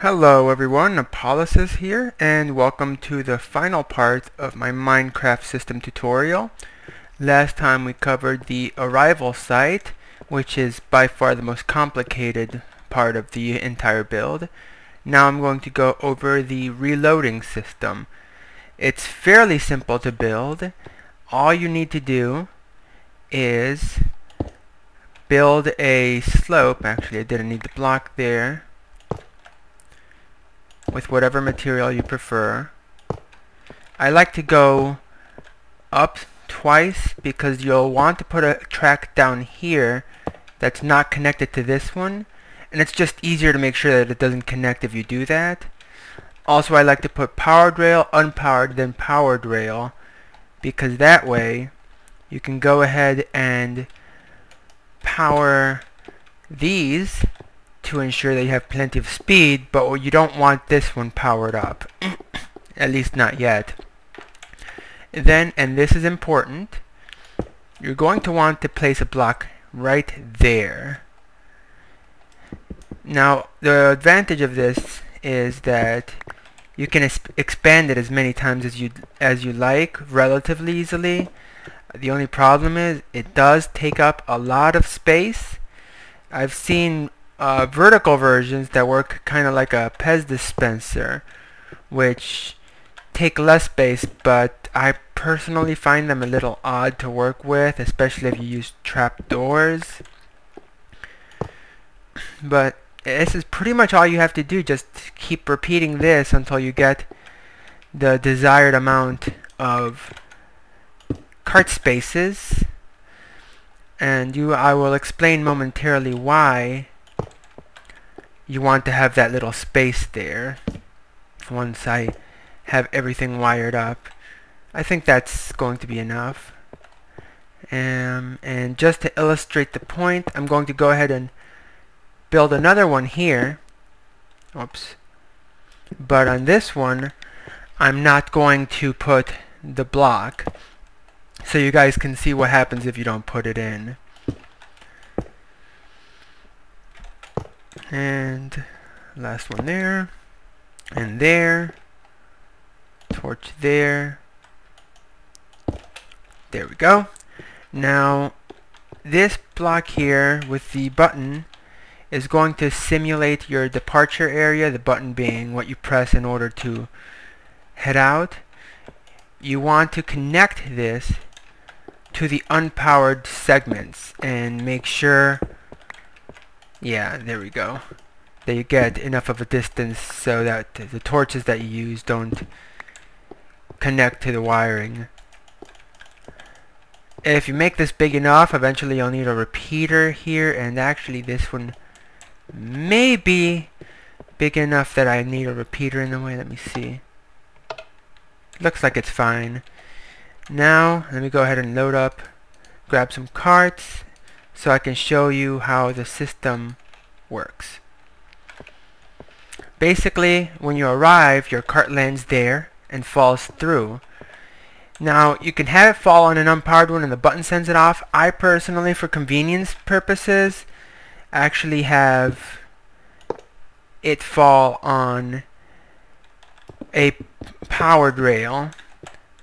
Hello everyone, Apollos here, and welcome to the final part of my Minecraft system tutorial. Last time we covered the arrival site, which is by far the most complicated part of the entire build. Now I'm going to go over the reloading system. It's fairly simple to build. All you need to do is build a slope. Actually, I didn't need the block there. With whatever material you prefer. I like to go up twice because you'll want to put a track down here that's not connected to this one, and it's just easier to make sure that it doesn't connect if you do that. Also, I like to put powered rail, unpowered, then powered rail, because that way you can go ahead and power these to ensure that you have plenty of speed, but you don't want this one powered up. At least not yet. Then, and this is important, you're going to want to place a block right there. Now, the advantage of this is that you can expand it as many times as you like relatively easily. The only problem is it does take up a lot of space. I've seen vertical versions that work kind of like a Pez dispenser, which take less space, but I personally find them a little odd to work with, especially if you use trapdoors. But this is pretty much all you have to do. Just keep repeating this until you get the desired amount of cart spaces, and I will explain momentarily why you want to have that little space there once I have everything wired up. I think that's going to be enough. And just to illustrate the point, I'm going to go ahead and build another one here. Oops. But on this one, I'm not going to put the block, so you guys can see what happens if you don't put it in. And last one there, and there, torch there. There we go. Now this block here with the button is going to simulate your departure area, the button being what you press in order to head out. You want to connect this to the unpowered segments and make sure, yeah, there we go, that you get enough of a distance so that the torches that you use don't connect to the wiring. If you make this big enough, eventually you'll need a repeater here, and actually this one may be big enough that I need a repeater in the way. Let me see. Looks like it's fine. Now let me go ahead and load up, grab some carts so I can show you how the system works. Basically, when you arrive, your cart lands there and falls through. Now you can have it fall on an unpowered one and the button sends it off. I personally, for convenience purposes, actually have it fall on a powered rail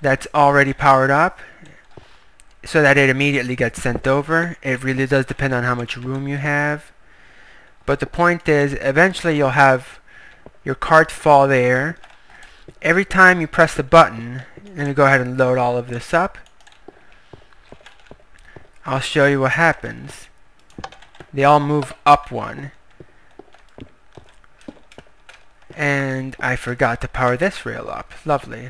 that's already powered up, so that it immediately gets sent over. It really does depend on how much room you have, but the point is eventually you'll have your cart fall there. Every time you press the button, let me go ahead and load all of this up. I'll show you what happens. They all move up one. And I forgot to power this rail up. Lovely.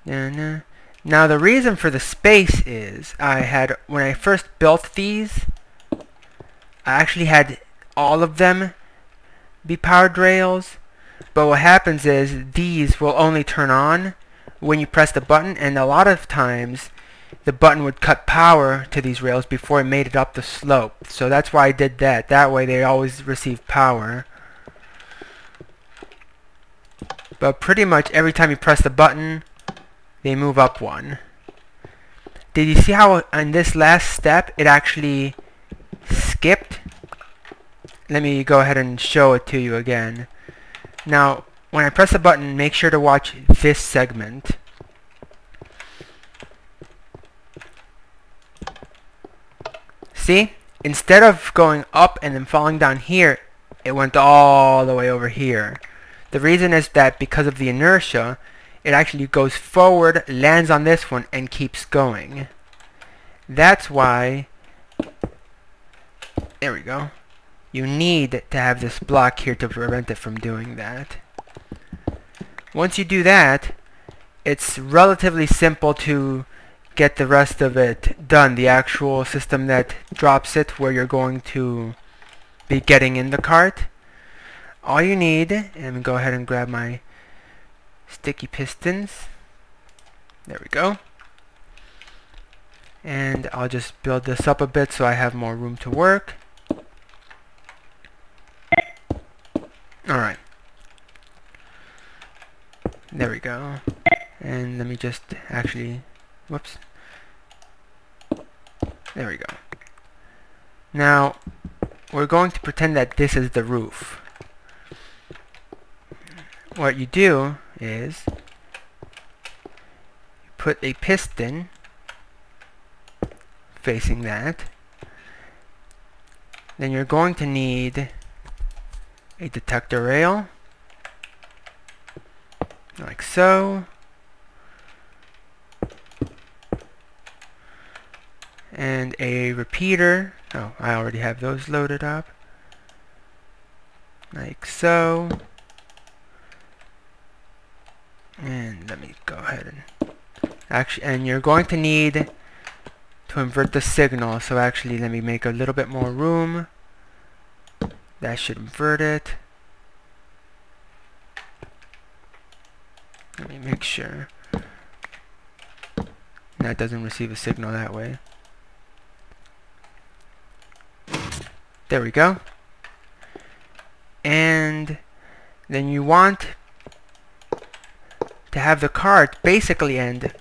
Now the reason for the space is when I first built these, I actually had all of them be powered rails, but what happens is these will only turn on when you press the button, and a lot of times the button would cut power to these rails before it made it up the slope. So that's why I did that. That way they always receive power. But pretty much every time you press the button, they move up one. Did you see how on this last step it actually skipped let me go ahead and show it to you again. Now, when I press the button, make sure to watch this segment. See? Instead of going up and then falling down here, it went all the way over here. The reason is that because of the inertia, it actually goes forward, lands on this one, and keeps going. That's why, there we go, you need to have this block here to prevent it from doing that. Once you do that, it's relatively simple to get the rest of it done. The actual system that drops it, where you're going to be getting in the cart. All you need, and go ahead and grab my sticky pistons. There we go. And I'll just build this up a bit so I have more room to work. Alright. There we go. And let me just actually, whoops. There we go. Now, we're going to pretend that this is the roof. What you do is you put a piston facing that. Then you're going to need a detector rail, like so. And a repeater. Oh, I already have those loaded up. Like so. And let me go ahead and actually, and you're going to need to invert the signal. So actually, let me make a little bit more room. That should invert it. Let me make sure that doesn't receive a signal that way. There we go. And then you want to have the cart basically end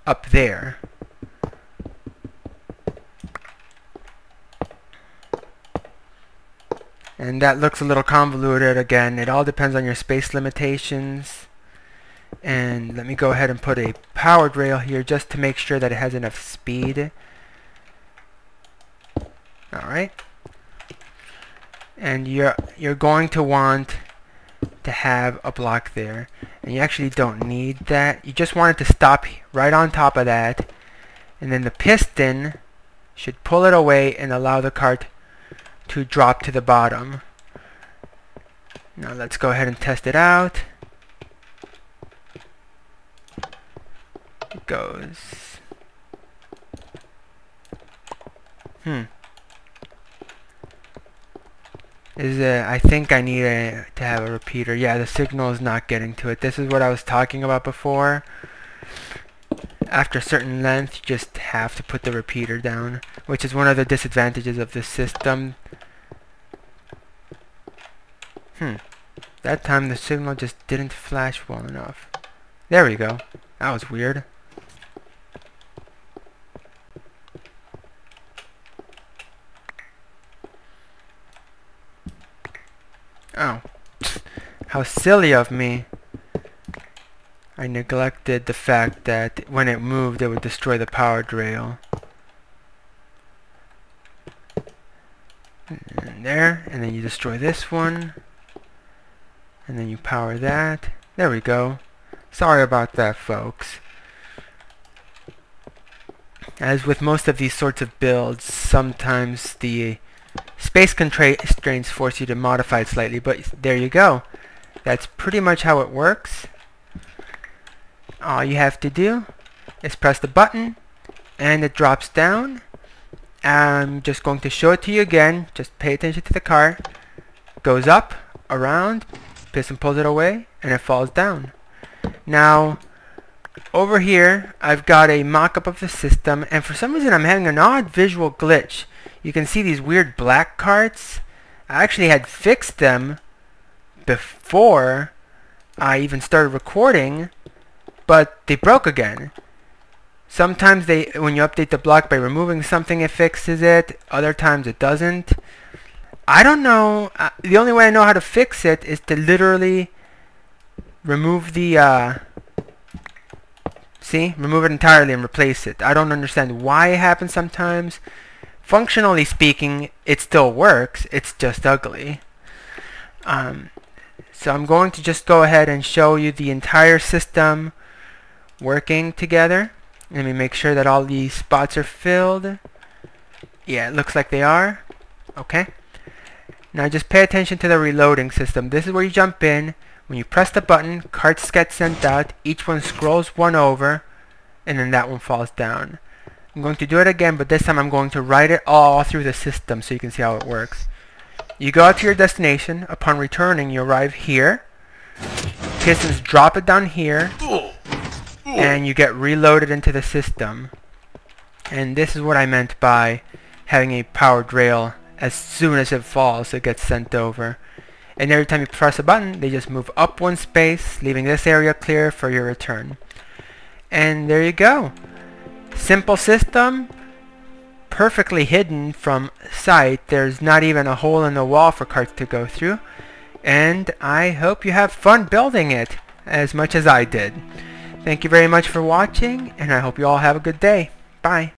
up there. And that looks a little convoluted again. It all depends on your space limitations. And let me go ahead and put a powered rail here just to make sure that it has enough speed. Alright. And you're going to want to have a block there. And you actually don't need that. You just want it to stop right on top of that. And then the piston should pull it away and allow the cart to drop to the bottom. Now let's go ahead and test it out. It goes. I think I need to have a repeater. Yeah, the signal is not getting to it. This is what I was talking about before. After a certain length, you just have to put the repeater down, which is one of the disadvantages of this system. That time the signal just didn't flash well enough. There we go. That was weird. Oh. How silly of me. I neglected the fact that when it moved it would destroy the powered rail. And there, and then you destroy this one. And then you power that. There we go. Sorry about that, folks. As with most of these sorts of builds, sometimes the space constraints force you to modify it slightly, but there you go. That's pretty much how it works. All you have to do is press the button and it drops down. I'm just going to show it to you again. Just pay attention to the cart. Goes up, around, piston pulls it away, and it falls down. Now, over here, I've got a mock-up of the system, and for some reason I'm having an odd visual glitch. You can see these weird black carts. I actually had fixed them before I even started recording, but they broke again. Sometimes when you update the block by removing something, it fixes it. Other times it doesn't. I don't know. The only way I know how to fix it is to literally remove the see, remove it entirely and replace it. I don't understand why it happens sometimes. Functionally speaking, it still works. It's just ugly. So I'm going to just go ahead and show you the entire system working together. Let me make sure that all these spots are filled. Yeah, it looks like they are. Okay. Now just pay attention to the reloading system. This is where you jump in. When you press the button, carts get sent out. Each one scrolls one over, and then that one falls down. I'm going to do it again, but this time I'm going to write it all through the system so you can see how it works. You go out to your destination. Upon returning, you arrive here. Pistons drop it down here, and you get reloaded into the system. And this is what I meant by having a powered rail. As soon as it falls, it gets sent over. And every time you press a button, they just move up one space, leaving this area clear for your return. And there you go. Simple system, perfectly hidden from sight. There's not even a hole in the wall for carts to go through. And I hope you have fun building it as much as I did. Thank you very much for watching, and I hope you all have a good day. Bye.